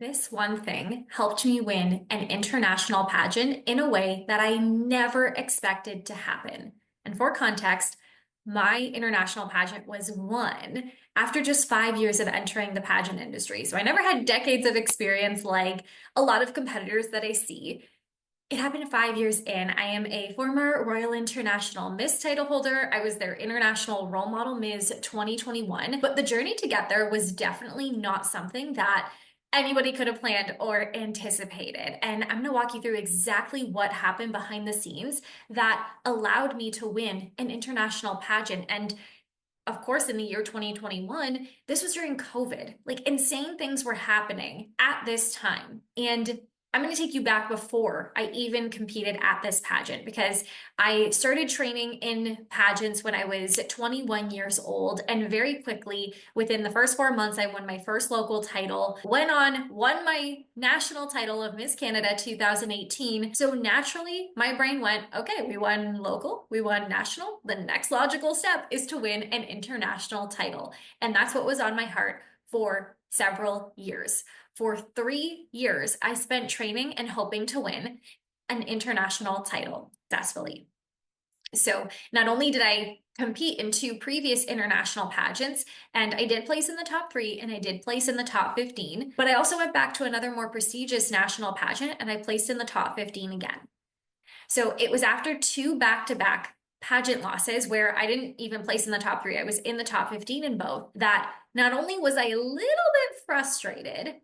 This one thing helped me win an international pageant in a way that I never expected to happen. And for context, my international pageant was won after just 5 years of entering the pageant industry. So I never had decades of experience like a lot of competitors that I see. It happened 5 years in. I am a former Royal International Miss title holder. I was their International Role Model Ms. 2021. But the journey to get there was definitely not something that anybody could have planned or anticipated. And I'm going to walk you through exactly what happened behind the scenes that allowed me to win an international pageant. And of course, in the year 2021, this was during COVID. Like insane things were happening at this time. And I'm going to take you back before I even competed at this pageant because I started training in pageants when I was 21 years old. And very quickly, within the first 4 months, I won my first local title, won my national title of Miss Canada 2018. So naturally, my brain went, okay, we won local, we won national. The next logical step is to win an international title. And that's what was on my heart for several years. For 3 years, I spent training and hoping to win an international title successfully. So not only did I compete in two previous international pageants, and I did place in the top 3 and I did place in the top 15, but I also went back to another more prestigious national pageant and I placed in the top 15 again. So it was after two back-to-back pageant losses where I didn't even place in the top 3. I was in the top 15 in both, that not only was I a little bit frustrated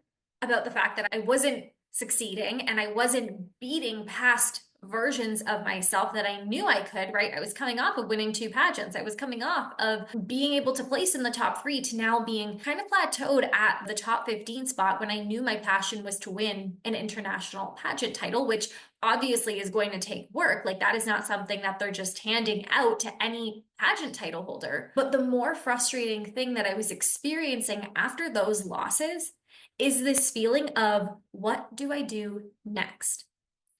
about the fact that I wasn't succeeding and I wasn't beating past versions of myself that I knew I could, right? I was coming off of winning two pageants. I was coming off of being able to place in the top 3 to now being kind of plateaued at the top 15 spot when I knew my passion was to win an international pageant title, which obviously is going to take work. Like that is not something that they're just handing out to any pageant title holder. But the more frustrating thing that I was experiencing after those losses is this feeling of what do I do next?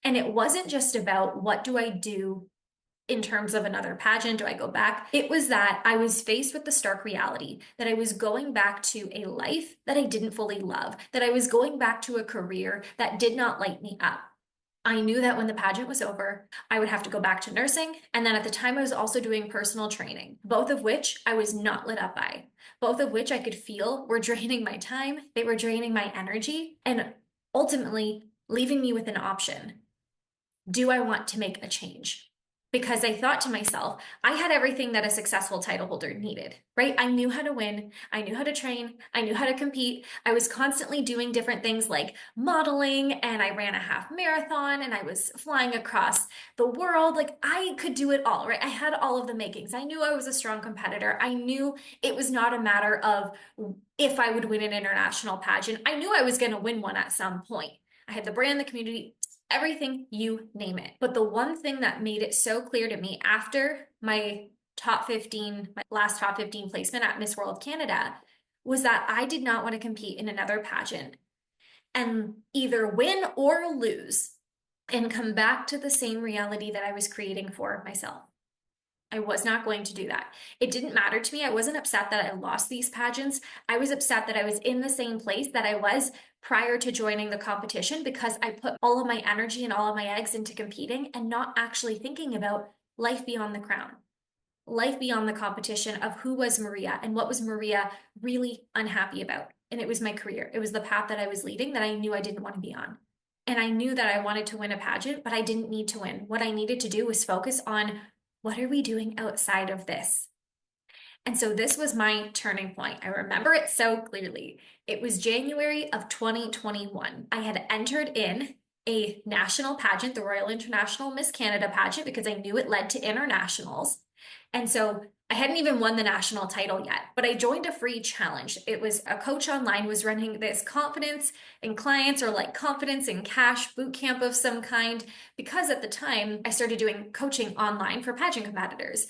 And it wasn't just about what do I do in terms of another pageant, do I go back? It was that I was faced with the stark reality that I was going back to a life that I didn't fully love, that I was going back to a career that did not light me up. I knew that when the pageant was over, I would have to go back to nursing. And then at the time, I was also doing personal training, both of which I was not lit up by, both of which I could feel were draining my time. They were draining my energy and ultimately leaving me with an option. Do I want to make a change? Because I thought to myself, I had everything that a successful title holder needed, right? I knew how to win. I knew how to train. I knew how to compete. I was constantly doing different things like modeling, and I ran a half marathon, and I was flying across the world. Like I could do it all, right? I had all of the makings. I knew I was a strong competitor. I knew it was not a matter of if I would win an international pageant. I knew I was going to win one at some point. I had the brand, the community, everything, you name it. But the one thing that made it so clear to me after my last top 15 placement at Miss World Canada was that I did not want to compete in another pageant and either win or lose and come back to the same reality that I was creating for myself. I was not going to do that. It didn't matter to me. I wasn't upset that I lost these pageants. I was upset that I was in the same place that I was prior to joining the competition because I put all of my energy and all of my eggs into competing and not actually thinking about life beyond the crown, life beyond the competition of who was Maria and what was Maria really unhappy about. And it was my career. It was the path that I was leading that I knew I didn't want to be on. And I knew that I wanted to win a pageant, but I didn't need to win. What I needed to do was focus on what are we doing outside of this? And so this was my turning point. I remember it so clearly. It was January of 2021. I had entered in a national pageant, the Royal International Miss Canada pageant, because I knew it led to internationals. And so I hadn't even won the national title yet, but I joined a free challenge. It was a coach online was running this confidence in clients or like confidence in cash bootcamp of some kind, because at the time I started doing coaching online for pageant competitors.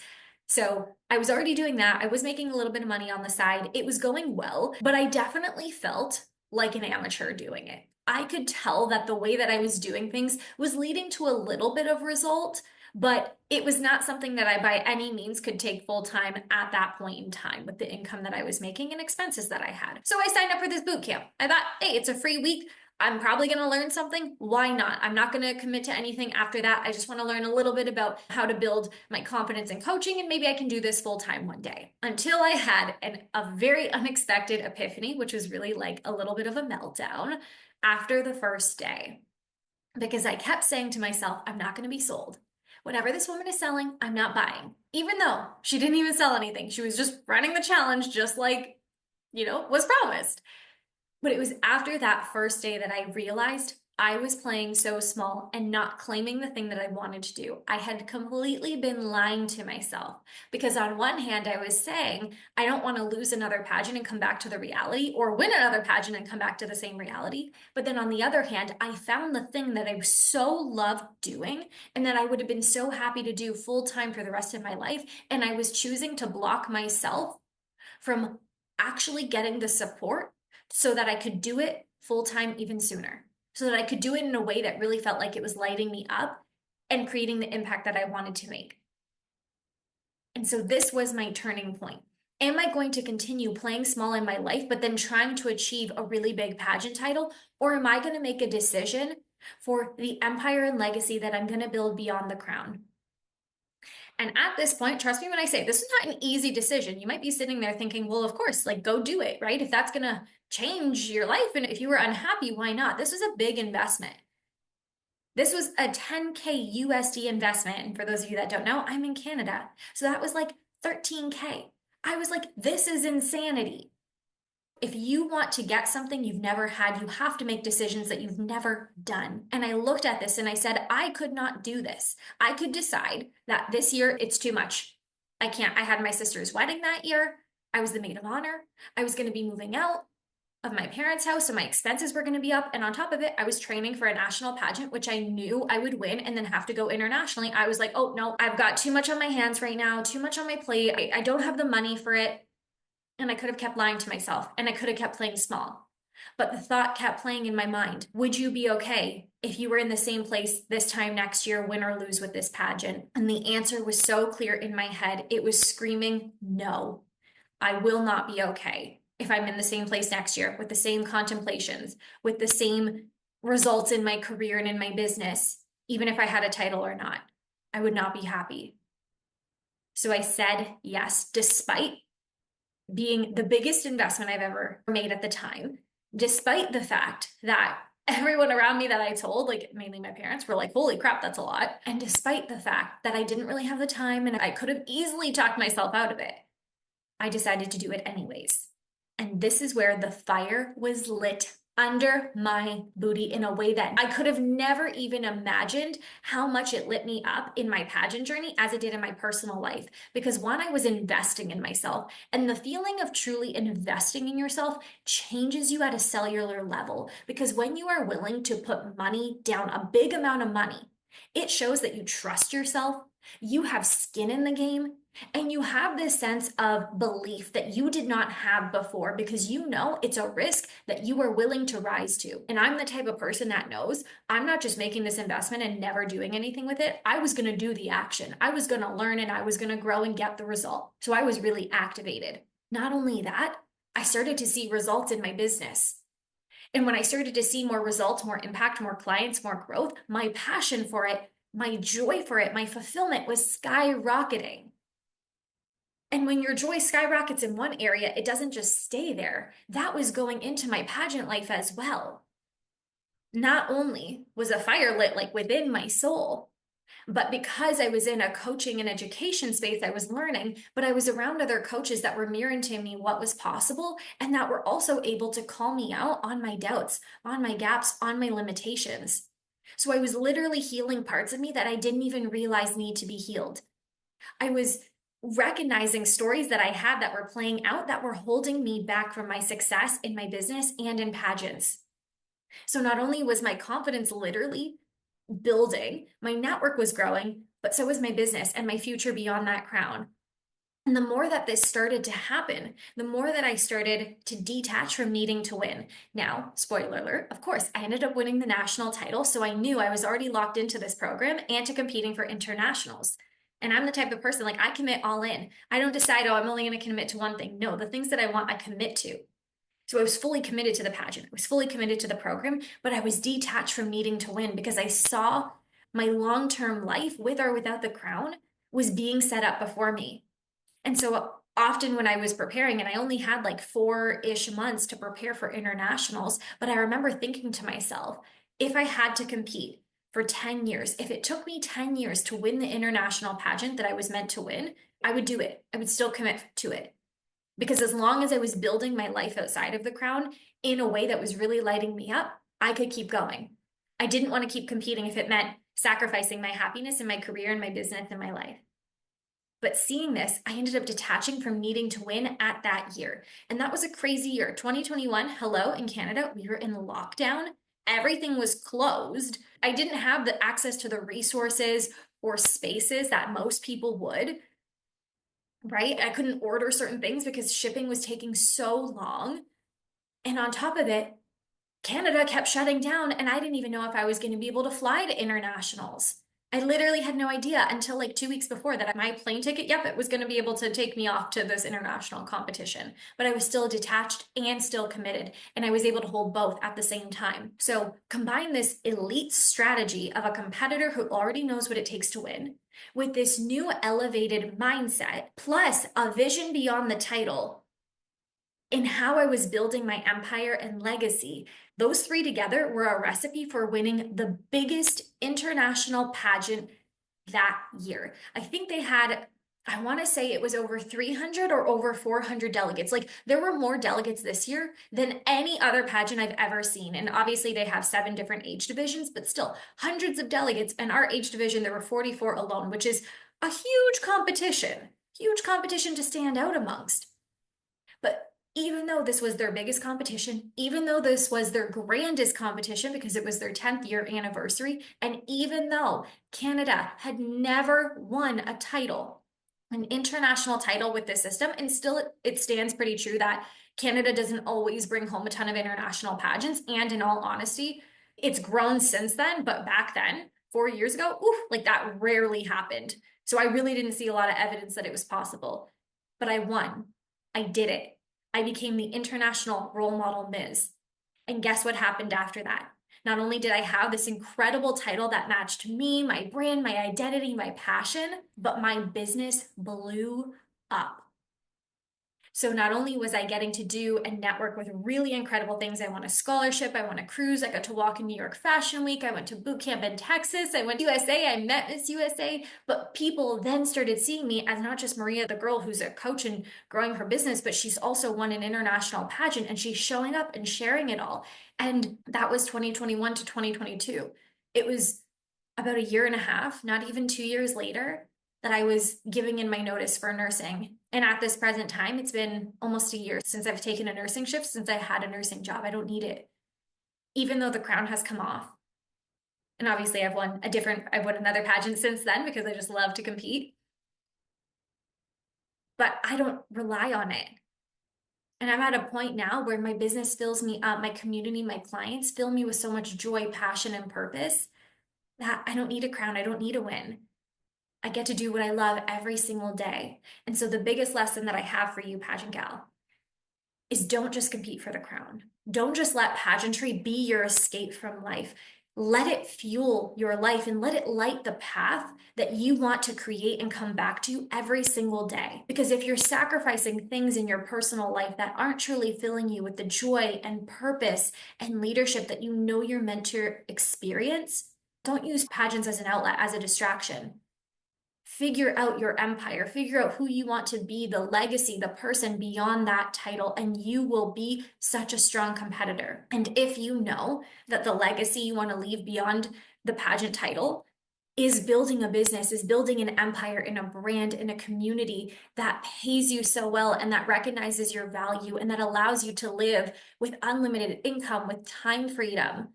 So I was already doing that. I was making a little bit of money on the side. It was going well, but I definitely felt like an amateur doing it. I could tell that the way that I was doing things was leading to a little bit of result, but it was not something that I by any means could take full time at that point in time with the income that I was making and expenses that I had. So I signed up for this boot camp. I thought, hey, it's a free week. I'm probably going to learn something. Why not? I'm not going to commit to anything after that. I just want to learn a little bit about how to build my confidence in coaching, and maybe I can do this full time one day. Until I had a very unexpected epiphany, which was really like a little bit of a meltdown after the first day, because I kept saying to myself, I'm not going to be sold. Whatever this woman is selling, I'm not buying. Even though she didn't even sell anything. She was just running the challenge just like, was promised. But it was after that first day that I realized I was playing so small and not claiming the thing that I wanted to do. I had completely been lying to myself because on one hand, I was saying, I don't want to lose another pageant and come back to the reality, or win another pageant and come back to the same reality. But then on the other hand, I found the thing that I so loved doing and that I would have been so happy to do full time for the rest of my life. And I was choosing to block myself from actually getting the support so that I could do it full time even sooner, so that I could do it in a way that really felt like it was lighting me up and creating the impact that I wanted to make. And so this was my turning point. Am I going to continue playing small in my life, but then trying to achieve a really big pageant title? Or am I going to make a decision for the empire and legacy that I'm going to build beyond the crown? And at this point, trust me when I say this is not an easy decision. You might be sitting there thinking, well, of course, like go do it, right? If that's going to change your life and if you were unhappy, why not? This was a big investment. This was a 10K USD investment. And for those of you that don't know, I'm in Canada. So that was like 13K. I was like, this is insanity. If you want to get something you've never had, you have to make decisions that you've never done. And I looked at this and I said, I could not do this. I could decide that this year it's too much. I can't. I had my sister's wedding that year. I was the maid of honor. I was going to be moving out of my parents' house, so my expenses were going to be up. And on top of it, I was training for a national pageant, which I knew I would win and then have to go internationally. I was like, oh no, I've got too much on my hands right now, too much on my plate. I don't have the money for it. And I could have kept lying to myself and I could have kept playing small. But the thought kept playing in my mind. Would you be okay if you were in the same place this time next year, win or lose with this pageant? And the answer was so clear in my head. It was screaming, no, I will not be okay if I'm in the same place next year with the same contemplations, with the same results in my career and in my business, even if I had a title or not. I would not be happy. So I said yes, despite being the biggest investment I've ever made at the time, despite the fact that everyone around me that I told, like mainly my parents, were like, holy crap, that's a lot. And despite the fact that I didn't really have the time and I could have easily talked myself out of it, I decided to do it anyways. And this is where the fire was lit under my booty in a way that I could have never even imagined how much it lit me up in my pageant journey as it did in my personal life. Because one, I was investing in myself, and the feeling of truly investing in yourself changes you at a cellular level. Because when you are willing to put money down, a big amount of money, it shows that you trust yourself, you have skin in the game, and you have this sense of belief that you did not have before because you know it's a risk that you are willing to rise to. And I'm the type of person that knows I'm not just making this investment and never doing anything with it. I was going to do the action. I was going to learn and I was going to grow and get the result. So I was really activated. Not only that, I started to see results in my business. And when I started to see more results, more impact, more clients, more growth, my passion for it, my joy for it, my fulfillment was skyrocketing. And when your joy skyrockets in one area, it doesn't just stay there. That was going into my pageant life as well. Not only was a fire lit like within my soul, but because I was in a coaching and education space, I was learning, but I was around other coaches that were mirroring to me what was possible and that were also able to call me out on my doubts, on my gaps, on my limitations. So I was literally healing parts of me that I didn't even realize need to be healed. I was recognizing stories that I had that were playing out that were holding me back from my success in my business and in pageants. So not only was my confidence literally building, my network was growing, but so was my business and my future beyond that crown. And the more that this started to happen, the more that I started to detach from needing to win. Now, spoiler alert, of course, I ended up winning the national title. So I knew I was already locked into this program and to competing for internationals. And I'm the type of person, like, I commit all in. I don't decide, oh, I'm only going to commit to one thing. No, the things that I want, I commit to. So I was fully committed to the pageant. I was fully committed to the program, but I was detached from needing to win because I saw my long-term life, with or without the crown, was being set up before me. And so often when I was preparing, and I only had like 4-ish months to prepare for internationals, but I remember thinking to myself, if I had to compete for 10 years, if it took me 10 years to win the international pageant that I was meant to win, I would do it. I would still commit to it. Because as long as I was building my life outside of the crown in a way that was really lighting me up, I could keep going. I didn't want to keep competing if it meant sacrificing my happiness and my career and my business and my life. But seeing this, I ended up detaching from needing to win at that year. And that was a crazy year. 2021, hello, in Canada, we were in lockdown. Everything was closed. I didn't have the access to the resources or spaces that most people would, right? I couldn't order certain things because shipping was taking so long. And on top of it, Canada kept shutting down, and I didn't even know if I was going to be able to fly to internationals. I literally had no idea until like 2 weeks before that my plane ticket, yep, it was going to be able to take me off to this international competition. But I was still detached and still committed, and I was able to hold both at the same time. So combine this elite strategy of a competitor who already knows what it takes to win with this new elevated mindset, plus a vision beyond the title in how I was building my empire and legacy. Those three together were a recipe for winning the biggest international pageant that year. I think they had, I want to say it was over 300 or over 400 delegates. Like, there were more delegates this year than any other pageant I've ever seen. And obviously they have 7 different age divisions, but still hundreds of delegates. And our age division, there were 44 alone, which is a huge competition to stand out amongst. But even though this was their biggest competition, even though this was their grandest competition because it was their 10th year anniversary, and even though Canada had never won a title, an international title with this system, and still it stands pretty true that Canada doesn't always bring home a ton of international pageants. And in all honesty, it's grown since then, but back then, 4 years ago, oof, like that rarely happened. So I really didn't see a lot of evidence that it was possible. But I won. I did it. I became the international role model Ms. And guess what happened after that? Not only did I have this incredible title that matched me, my brand, my identity, my passion, but my business blew up. So not only was I getting to do and network with really incredible things, I won a scholarship, I won a cruise, I got to walk in New York Fashion Week, I went to boot camp in Texas, I went to USA, I met Miss USA, but people then started seeing me as not just Maria, the girl who's a coach and growing her business, but she's also won an international pageant and she's showing up and sharing it all. And that was 2021 to 2022. It was about a year and a half, not even 2 years later, that I was giving in my notice for nursing. And at this present time, it's been almost a year since I've taken a nursing shift, since I had a nursing job. I don't need it, even though the crown has come off. And obviously I've won another pageant since then because I just love to compete. But I don't rely on it. And I'm at a point now where my business fills me up, my community, my clients fill me with so much joy, passion, and purpose that I don't need a crown. I don't need a win. I get to do what I love every single day. And so the biggest lesson that I have for you, pageant gal, is don't just compete for the crown. Don't just let pageantry be your escape from life. Let it fuel your life and let it light the path that you want to create and come back to every single day. Because if you're sacrificing things in your personal life that aren't truly filling you with the joy and purpose and leadership that you know you're meant to experience, don't use pageants as an outlet, as a distraction. Figure out your empire, figure out who you want to be, the legacy, the person beyond that title, and you will be such a strong competitor. And if you know that the legacy you want to leave beyond the pageant title is building a business, is building an empire in a brand, in a community that pays you so well and that recognizes your value and that allows you to live with unlimited income, with time freedom,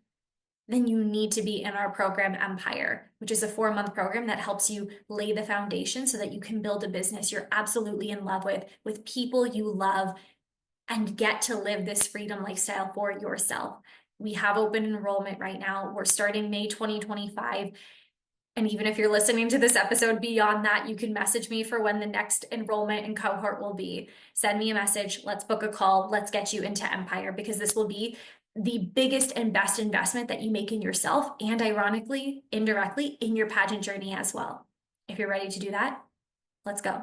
then you need to be in our program Empire, which is a 4-month program that helps you lay the foundation so that you can build a business you're absolutely in love with people you love, and get to live this freedom lifestyle for yourself. We have open enrollment right now. We're starting May 2025. And even if you're listening to this episode beyond that, you can message me for when the next enrollment and cohort will be. Send me a message. Let's book a call. Let's get you into Empire, because this will be the biggest and best investment that you make in yourself, and ironically, indirectly, in your pageant journey as well. If you're ready to do that, let's go.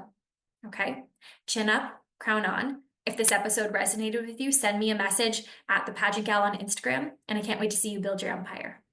Okay? Chin up, crown on. If this episode resonated with you, send me a message at the Pageant Gal on Instagram, and I can't wait to see you build your empire.